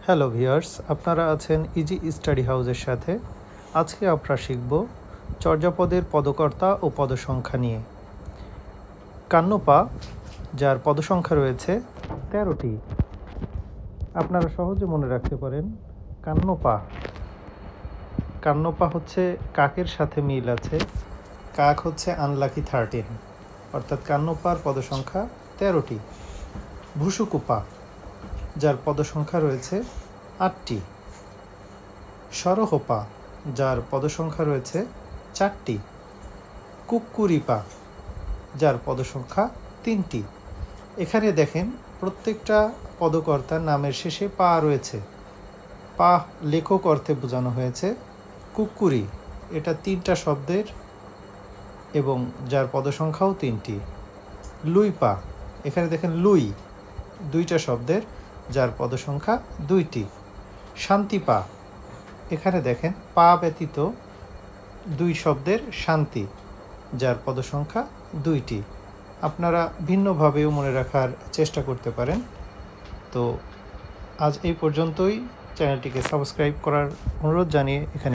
Hello viewers, আপনারা আছেন easy study হাউসের সাথে। আজকে আমরা শিখব চর্যাপদের পদকর্তা ও পদসংখ্যা নিয়ে। কান্নপা, যার পদসংখ্যা রয়েছে 13টি। আপনারা সহজে মনে রাখতে পারেন কান্নপা। কান্নপা হচ্ছে কাকের সাথে মিল আছে। কাক হচ্ছে আনলাকি 13, অর্থাৎ কান্নপার পদসংখ্যা 13টি। ভুসুকুপা, যার পদসংখ্যা রয়েছে 8টি। সরহপা, যার পদসংখ্যা রয়েছে 4টি। কুক্কুরিপা, যার পদসংখ্যা 3টি। এখানে দেখেন প্রত্যেকটা পদকর্তার নামের শেষে পা রয়েছে। পা লেখক অর্থে বোঝানো হয়েছে। কুক্কুরি, এটা 3টা শব্দের এবং যার পদসংখ্যাও 3টি। লুইপা, এখানে দেখেন লুই, 2টা শব্দের, যার পদসংখ্যা 2টি। শান্তিপা, এখানে দেখেন পা ব্যতীত 2 শব্দের শান্তি, যার পদসংখ্যা 2টি। আপনারা ভিন্নভাবেও মনে রাখার চেষ্টা করতে পারেন। তো আজ এই পর্যন্তই। চ্যানেলটিকে সাবস্ক্রাইব করার অনুরোধ জানিয়ে এখানে